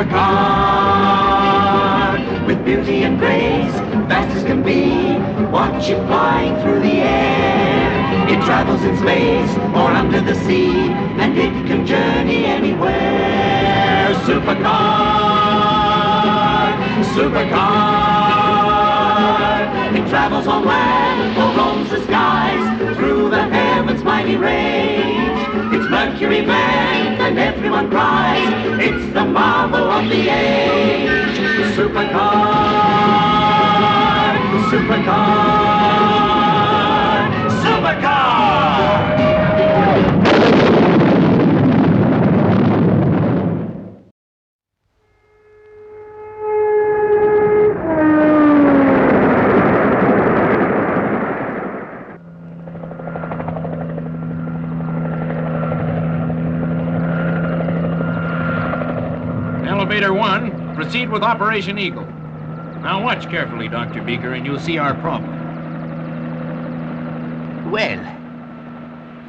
supercar. With beauty and grace, fast as can be, watch it flying through the air. It travels in space or under the sea, and it can journey anywhere. Supercar, supercar. It travels on land or roams the skies, through the heavens' mighty range. It's Mercury band and everyone cries, it's the marvel of the age. Supercar, supercar, supercar! Elevator 1, proceed with Operation Eagle. Now watch carefully, Dr. Beaker, and you'll see our problem. Well,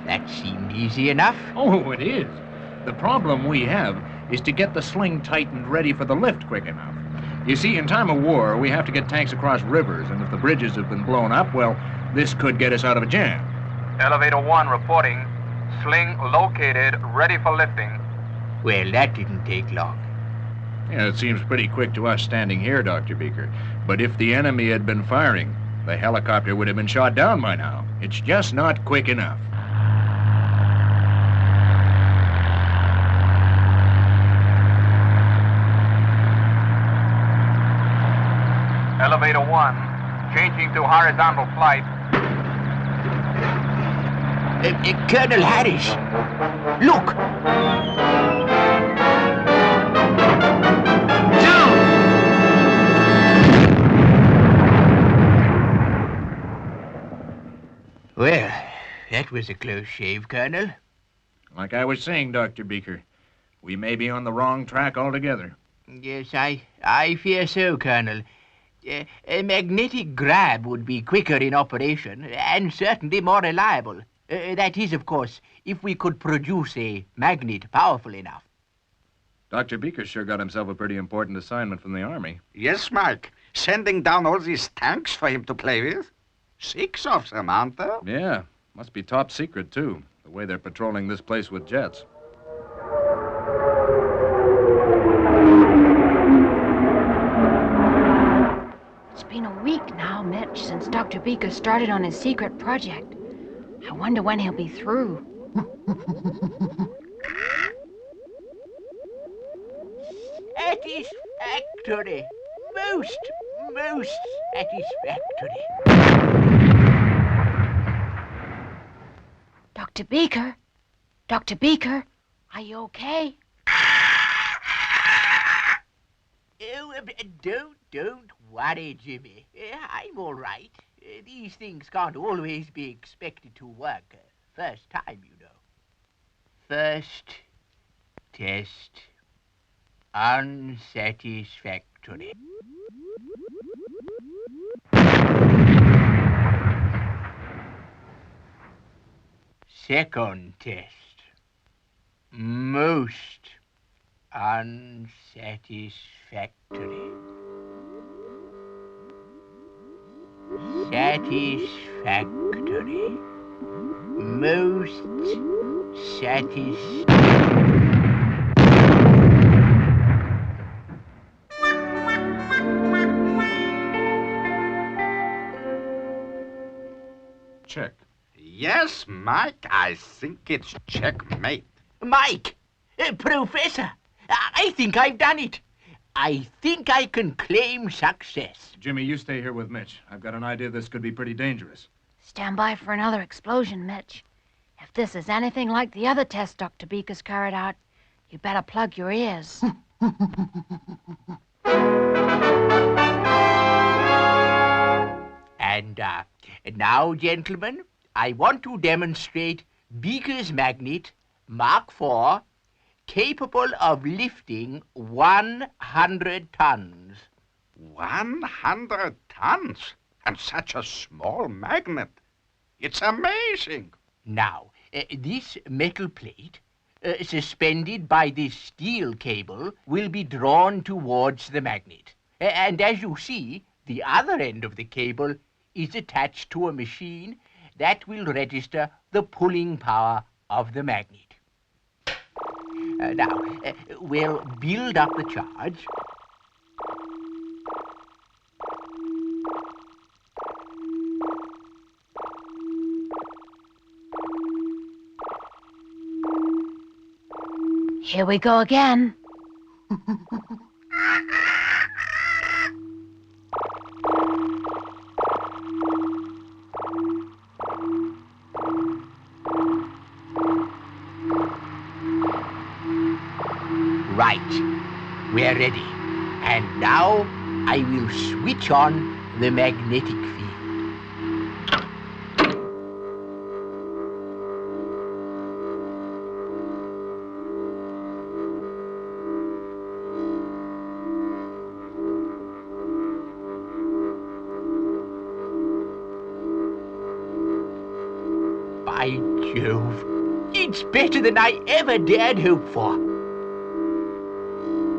that seemed easy enough. Oh, it is. The problem we have is to get the sling tightened ready for the lift quick enough. You see, in time of war, we have to get tanks across rivers, and if the bridges have been blown up, well, this could get us out of a jam. Elevator 1 reporting. Sling located, ready for lifting. Well, that didn't take long. Yeah, it seems pretty quick to us standing here, Dr. Beaker. But if the enemy had been firing, the helicopter would have been shot down by now. It's just not quick enough. Elevator 1, changing to horizontal flight. Colonel Harris, look! Well, that was a close shave, Colonel. Like I was saying, Dr. Beaker, we may be on the wrong track altogether. Yes, I fear so, Colonel. A magnetic grab would be quicker in operation, and certainly more reliable. That is, of course, if we could produce a magnet powerful enough. Dr. Beaker sure got himself a pretty important assignment from the Army. Yes, Mike. Sending down all these tanks for him to play with. 6 of them, aren't there? Yeah, must be top secret, too, the way they're patrolling this place with jets. It's been a week now, Mitch, since Dr. Beaker started on his secret project. I wonder when he'll be through. Satisfactory. Most satisfactory. Dr. Beaker? Dr. Beaker? Are you okay? Oh, don't worry, Jimmy. I'm all right. These things can't always be expected to work first time, you know. First test. Unsatisfactory. Second test. Most unsatisfactory. Satisfactory. Most Check. Yes, Mike, I think it's checkmate. Mike! Professor! I think I've done it. I think I can claim success. Jimmy, you stay here with Mitch. I've got an idea this could be pretty dangerous. Stand by for another explosion, Mitch. If this is anything like the other test Dr. Beaker's carried out, you better plug your ears. And now, gentlemen, I want to demonstrate Beaker's magnet, Mark IV, capable of lifting 100 tons. 100 tons? And such a small magnet. It's amazing. Now, this metal plate suspended by this steel cable, will be drawn towards the magnet. And as you see, the other end of the cable is attached to a machine that will register the pulling power of the magnet. Now, we'll build up the charge. Here we go again. Right, we're ready. And now I will switch on the magnetic field. By Jove, it's better than I ever dared hope for.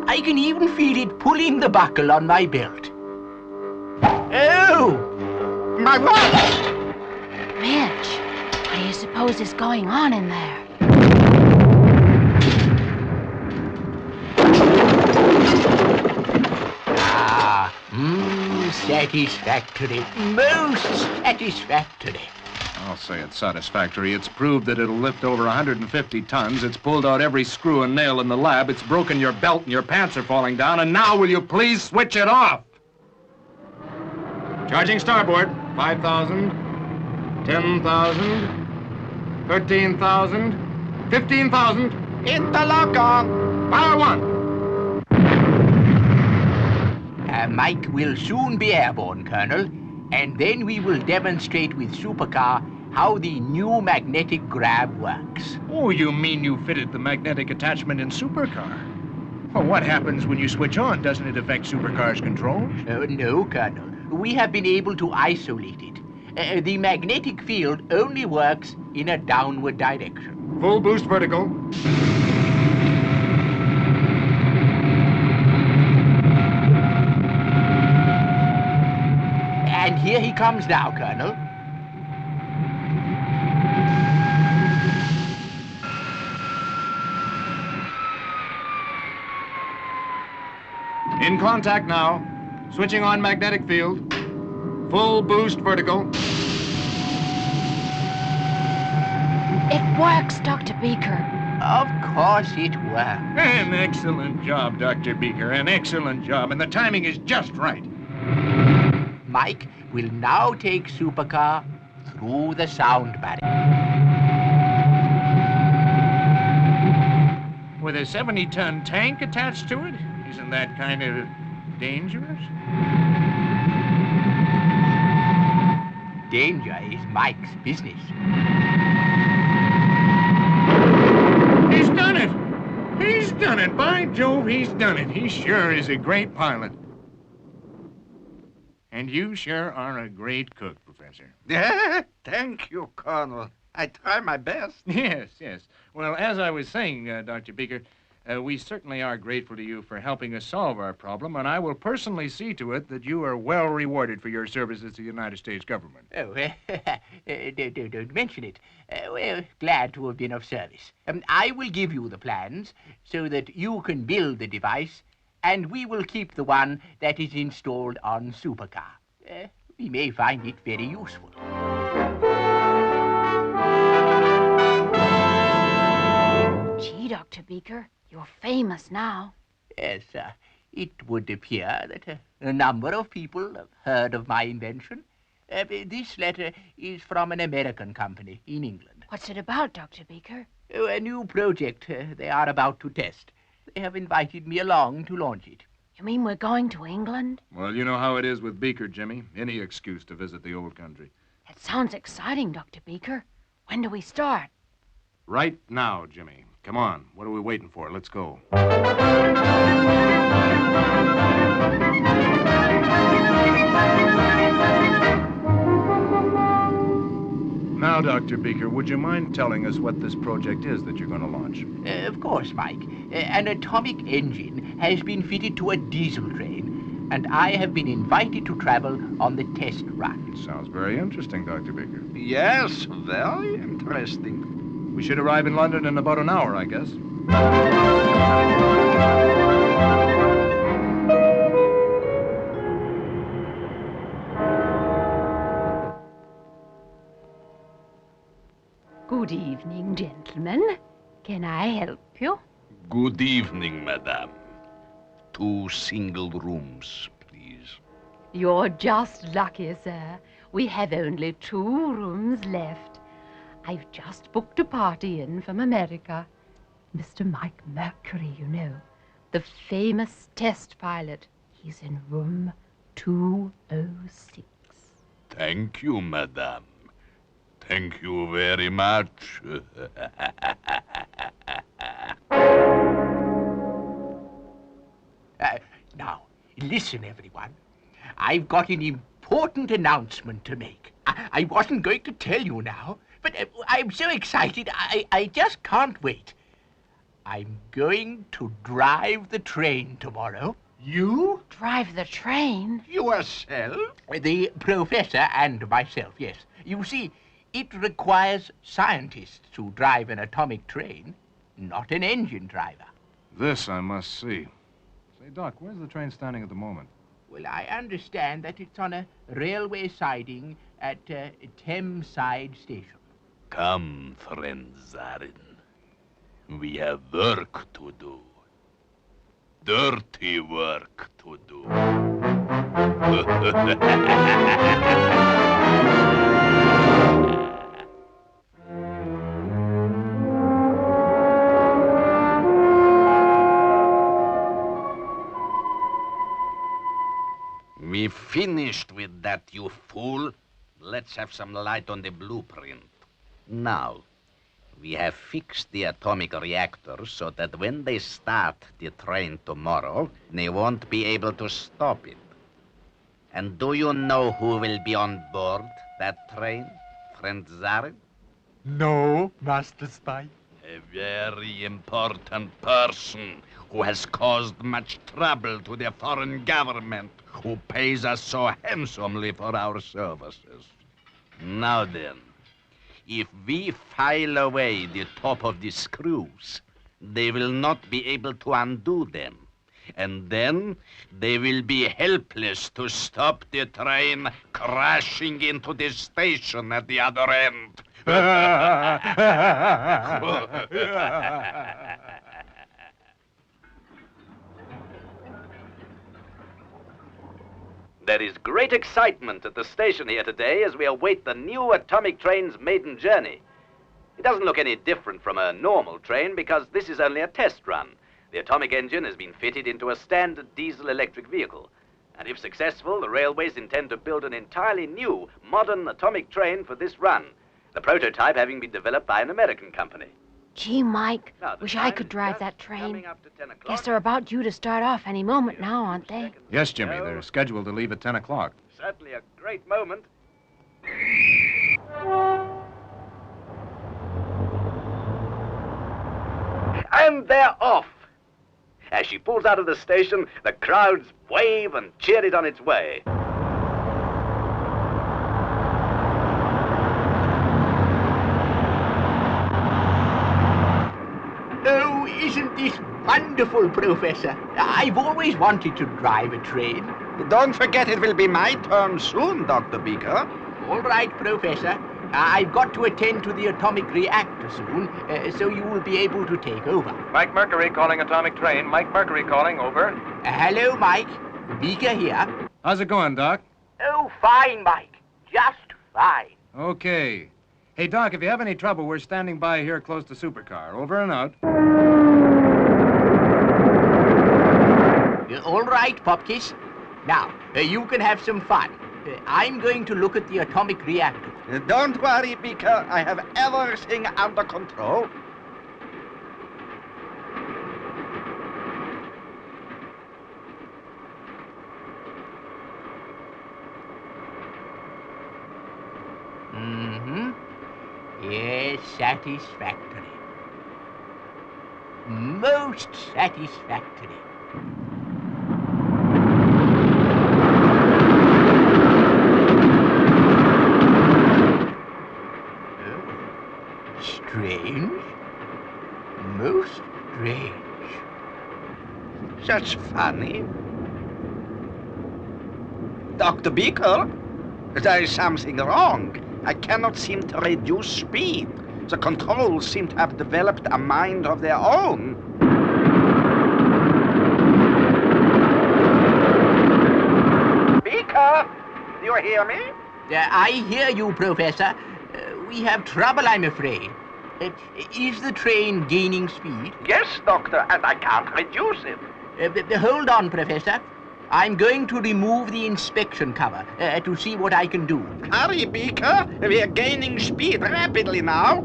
I can even feel it pulling the buckle on my belt. Oh! My watch! Mitch, what do you suppose is going on in there? Satisfactory. Most satisfactory. I'll say it's satisfactory. It's proved that it'll lift over 150 tons. It's pulled out every screw and nail in the lab. It's broken your belt and your pants are falling down. And now will you please switch it off? Charging starboard. 5,000, 10,000, 13,000, 15,000. Interlocker! Power one. Mike will soon be airborne, Colonel, and then we will demonstrate with Supercar how the new magnetic grab works. Oh, you mean you fitted the magnetic attachment in Supercar? Well, what happens when you switch on? Doesn't it affect Supercar's controls? No, Colonel. We have been able to isolate it. The magnetic field only works in a downward direction. Full boost vertical. And here he comes now, Colonel. In contact now. Switching on magnetic field. Full boost vertical. It works, Dr. Beaker. Of course it works. An excellent job, Dr. Beaker. An excellent job. And the timing is just right. Mike will now take Supercar through the sound barrier. With a 70-ton tank attached to it? Isn't that kind of dangerous? Danger is Mike's business. He's done it! He's done it! By Jove, he's done it. He sure is a great pilot. And you sure are a great cook, Professor. Yeah, thank you, Colonel. I try my best. Yes, yes. Well, as I was saying, Dr. Beaker, we certainly are grateful to you for helping us solve our problem, and I will personally see to it that you are well rewarded for your services to the United States government. Oh, don't mention it. We're glad to have been of service. I will give you the plans so that you can build the device, and we will keep the one that is installed on Supercar. We may find it very useful. Gee, Dr. Beaker, you're famous now. Yes, it would appear that a number of people have heard of my invention. This letter is from an American company in England. What's it about, Dr. Beaker? Oh, a new project they are about to test. They have invited me along to launch it. You mean we're going to England? Well, you know how it is with Beaker, Jimmy. Any excuse to visit the old country. That sounds exciting, Dr. Beaker. When do we start? Right now, Jimmy. Come on. What are we waiting for? Let's go. Now, Dr. Beaker, would you mind telling us what this project is that you're going to launch? Of course, Mike. An atomic engine has been fitted to a diesel train, and I have been invited to travel on the test run. Sounds very interesting, Dr. Beaker. Yes, very interesting. We should arrive in London in about an hour, I guess. Good evening, gentlemen. Can I help you? Good evening, madame. 2 single rooms, please. You're just lucky, sir. We have only 2 rooms left. I've just booked a party in from America. Mr. Mike Mercury, you know, the famous test pilot. He's in room 206. Thank you, madame. Thank you very much. Now, listen, everyone. I've got an important announcement to make. I wasn't going to tell you now, but I'm so excited, I just can't wait. I'm going to drive the train tomorrow. You? Drive the train? Yourself? The professor and myself, yes. You see, it requires scientists to drive an atomic train, not an engine driver. This I must see. Say, Doc, where's the train standing at the moment? Well, I understand that it's on a railway siding at Thameside Station. Come, friend Zarin. We have work to do. Dirty work to do. We finished with that, you fool. Let's have some light on the blueprint. Now, we have fixed the atomic reactor so that when they start the train tomorrow, they won't be able to stop it. And do you know who will be on board that train, friend Zarin? No, Master Spy. A very important person who has caused much trouble to the foreign government, who pays us so handsomely for our services. Now then, if we file away the top of the screws, they will not be able to undo them. And then they will be helpless to stop the train crashing into the station at the other end. There is great excitement at the station here today as we await the new atomic train's maiden journey. It doesn't look any different from a normal train because this is only a test run. The atomic engine has been fitted into a standard diesel-electric vehicle. And if successful, the railways intend to build an entirely new, modern atomic train for this run, the prototype having been developed by an American company. Gee, Mike, Now, the wish I time could is drive just that train. coming up to 10 o'clock. Guess they're about due to start off any moment now, aren't they? Yes, Jimmy, they're scheduled to leave at 10 o'clock. Certainly a great moment. And they're off. As she pulls out of the station, the crowds wave and cheer it on its way. Oh, isn't this wonderful, Professor? I've always wanted to drive a train. Don't forget it will be my turn soon, Dr. Beaker. All right, Professor. I've got to attend to the atomic reactor soon, so you will be able to take over. Mike Mercury calling atomic train. Mike Mercury calling, over. Hello, Mike. Beaker here. How's it going, Doc? Oh, fine, Mike. Just fine. Okay. Hey, Doc, if you have any trouble, we're standing by here close to Supercar. Over and out. All right, Popkiss. Now, you can have some fun. I'm going to look at the atomic reactor. Don't worry, Beaker. I have everything under control. Yes, satisfactory. Most satisfactory. Oh, strange. Most strange. That's funny. Dr. Beaker, there is something wrong. I cannot seem to reduce speed. The controls seem to have developed a mind of their own. Beaker, do you hear me? I hear you, Professor. We have trouble, I'm afraid. Is the train gaining speed? Yes, Doctor, and I can't reduce it. Hold on, Professor. I'm going to remove the inspection cover to see what I can do. Hurry, Beaker. We are gaining speed rapidly now.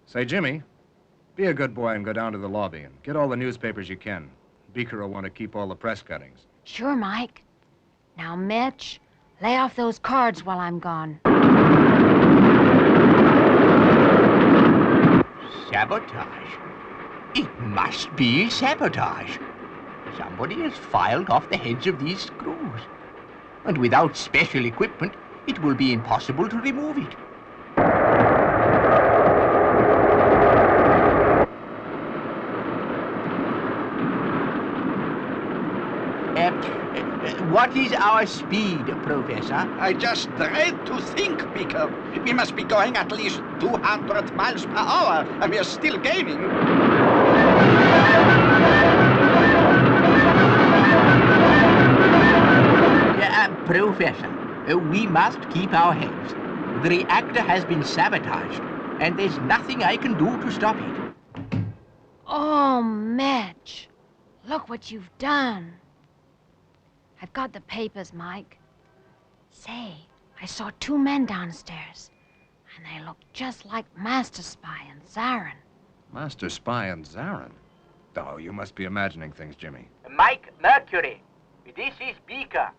Say, Jimmy, be a good boy and go down to the lobby and get all the newspapers you can. Beaker will want to keep all the press cuttings. Sure, Mike. Now, Mitch, lay off those cards while I'm gone. Sabotage? It must be sabotage. Somebody has filed off the heads of these screws. And without special equipment, it will be impossible to remove it. What is our speed, Professor? I just dread to think, Beaker. We must be going at least 200 miles per hour, and we are still gaining. Professor, we must keep our heads. The reactor has been sabotaged, and there's nothing I can do to stop it. Oh, Mitch, look what you've done. I've got the papers, Mike. Say, I saw two men downstairs, and they looked just like Master Spy and Zarin. Master Spy and Zarin? Oh, you must be imagining things, Jimmy. Mike Mercury, this is Beaker.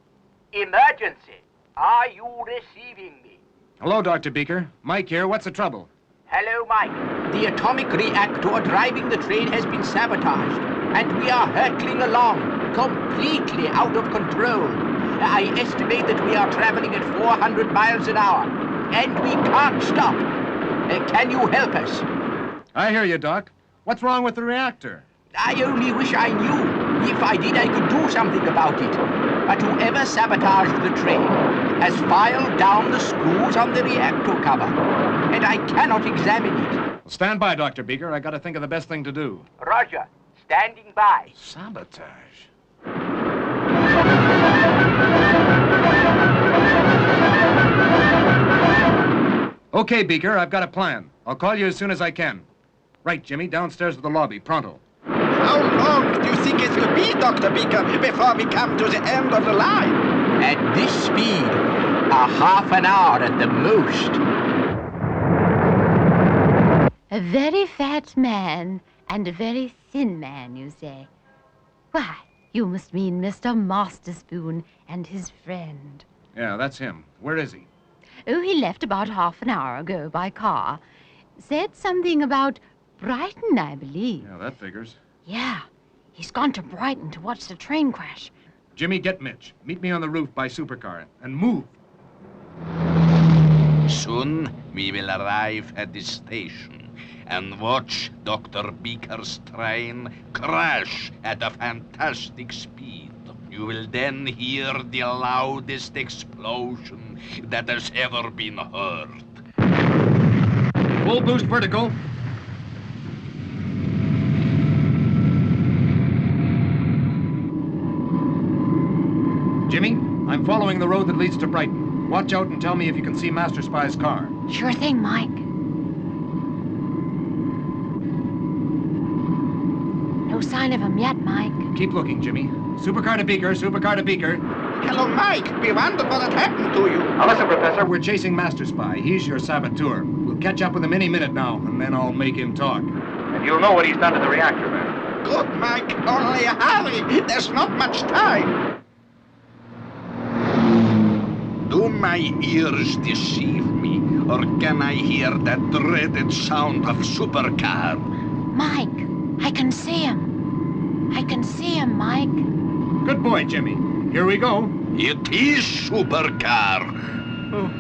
Emergency. Are you receiving me? Hello, Dr. Beaker. Mike here. What's the trouble? Hello, Mike. The atomic reactor driving the train has been sabotaged, and we are hurtling along, completely out of control. I estimate that we are traveling at 400 miles an hour, and we can't stop. Can you help us? I hear you, Doc. What's wrong with the reactor? I only wish I knew. If I did, I could do something about it. But whoever sabotaged the train has filed down the screws on the reactor cover, and I cannot examine it. Stand by, Dr. Beaker. I gotta think of the best thing to do. Roger. Standing by. Sabotage. Okay, Beaker, I've got a plan. I'll call you as soon as I can. Right, Jimmy, downstairs to the lobby, pronto. How long do you think it will be, Dr. Beaker, before we come to the end of the line? At this speed, a half an hour at the most. A very fat man and a very thin man, you say? Why, you must mean Mr. Masterspoon and his friend. Yeah, that's him. Where is he? Oh, he left about half an hour ago by car. Said something about Brighton, I believe. Yeah, that figures. Yeah, he's gone to Brighton to watch the train crash. Jimmy, get Mitch. Meet me on the roof by Supercar, and move. Soon we will arrive at the station and watch Dr. Beaker's train crash at a fantastic speed. You will then hear the loudest explosion that has ever been heard. Full boost vertical. Jimmy, I'm following the road that leads to Brighton. Watch out and tell me if you can see Master Spy's car. Sure thing, Mike. No sign of him yet, Mike. Keep looking, Jimmy. Supercar to Beaker, Supercar to Beaker. Hello, Mike. We wondered what had happened to you. Now listen, Professor, we're chasing Master Spy. He's your saboteur. We'll catch up with him any minute now, and then I'll make him talk. And you'll know what he's done to the reactor, man. Good, Mike. Only hurry. There's not much time. Do my ears deceive me, or can I hear that dreaded sound of Supercar? Mike, I can see him. I can see him, Mike. Good boy, Jimmy. Here we go. It is Supercar. Oh,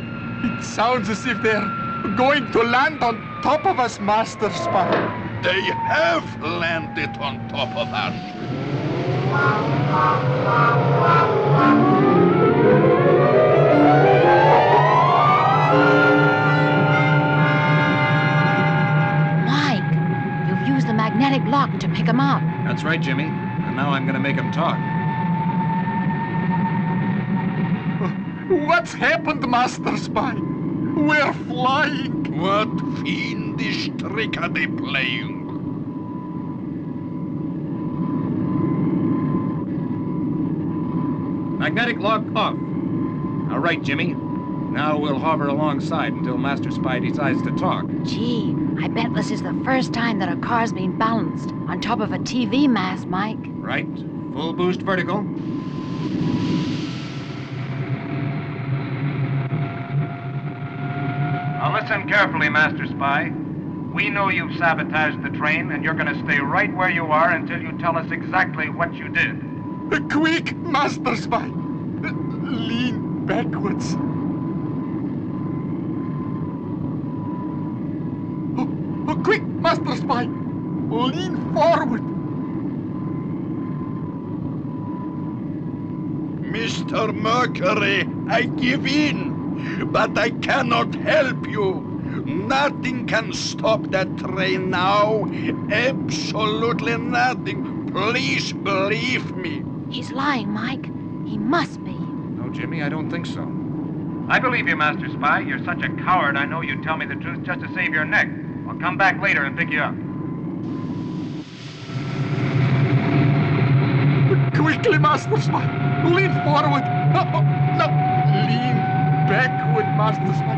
it sounds as if they're going to land on top of us, Master Spy. They have landed on top of us. Mike, you've used the magnetic lock to pick him up. That's right, Jimmy. And now I'm going to make him talk. What's happened, Master Spy? We're flying. What fiendish trick are they playing? Magnetic lock off. All right, Jimmy. Now we'll hover alongside until Master Spy decides to talk. Gee, I bet this is the first time that a car's been balanced on top of a TV mast, Mike. Right. Full boost vertical. Now listen carefully, Master Spy. We know you've sabotaged the train, and you're going to stay right where you are until you tell us exactly what you did. Quick, Master Spy. Lean backwards. Oh, quick, Master Spy. Lean forward. Mr. Mercury, I give in. But I cannot help you. Nothing can stop that train now. Absolutely nothing. Please believe me. He's lying, Mike. He must be. No, Jimmy, I don't think so. I believe you, Master Spy. You're such a coward, I know you'd tell me the truth just to save your neck. I'll come back later and pick you up. Quickly, Master Spy. Lean forward. No, no. Lean backward, Master Spy.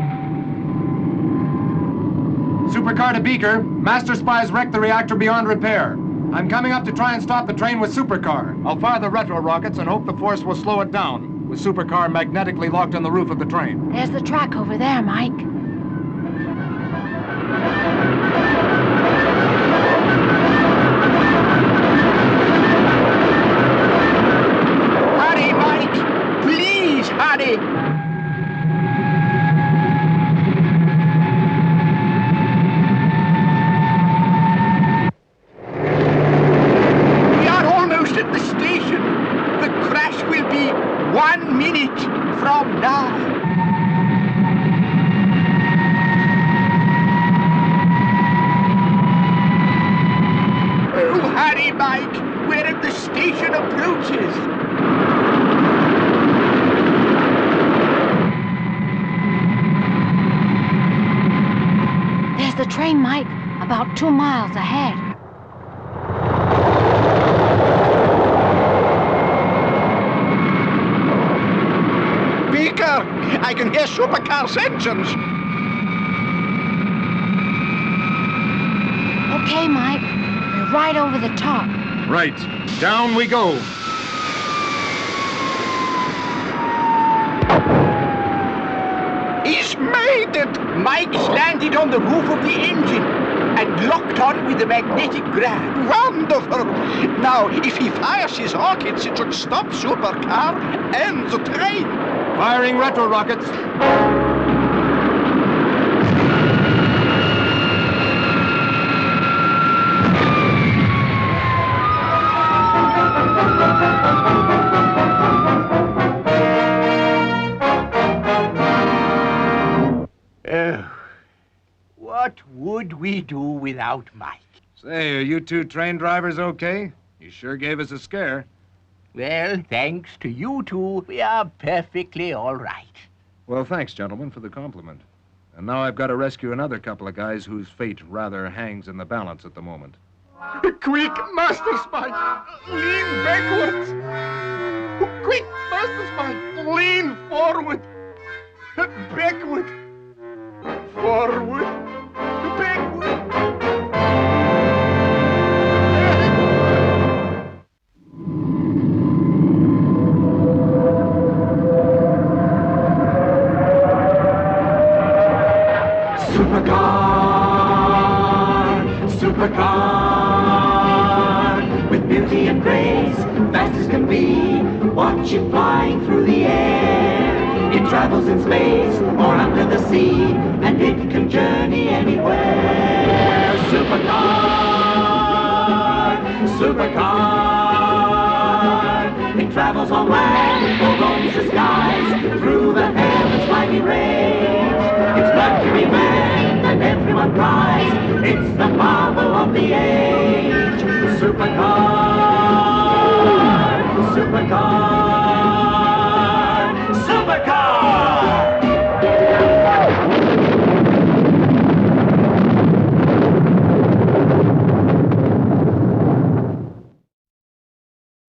Supercar to Beaker. Master Spy's wrecked the reactor beyond repair. I'm coming up to try and stop the train with Supercar. I'll fire the retro rockets and hope the force will slow it down, with Supercar magnetically locked on the roof of the train. There's the track over there, Mike. Hurry, Mike! Please, hurry! We are almost at the station. The crash will be 1 minute from now. Oh, hurry, Mike! We're at the station approaches. There's the train, Mike. About 2 miles ahead. Beaker, I can hear Supercar's engines. Okay, Mike. We're right over the top. Right. Down we go. He's made it! Mike's landed on the roof of the engine and locked on with the magnetic grab. Wonderful! Now, if he fires his rockets, it should stop Supercar and the train. Firing retro rockets. Oh, what would we do without Mike? Say, are you two train drivers okay? You sure gave us a scare. Well, thanks to you two, we are perfectly all right. Well, thanks, gentlemen, for the compliment. And now I've got to rescue another couple of guys whose fate rather hangs in the balance at the moment. Quick, Master Spy. Lean backwards. Quick, Master Spy. Lean forward. Backward. Forward. Backward. Supercar, with beauty and grace, fast as can be, watch it flying through the air. It travels in space or under the sea, and it can journey anywhere. Supercar, Supercar, it travels on land or roams the skies, through the heavens' mighty range. It's Mercury Man, and everyone cries, it's the marvel of the age. Supercar.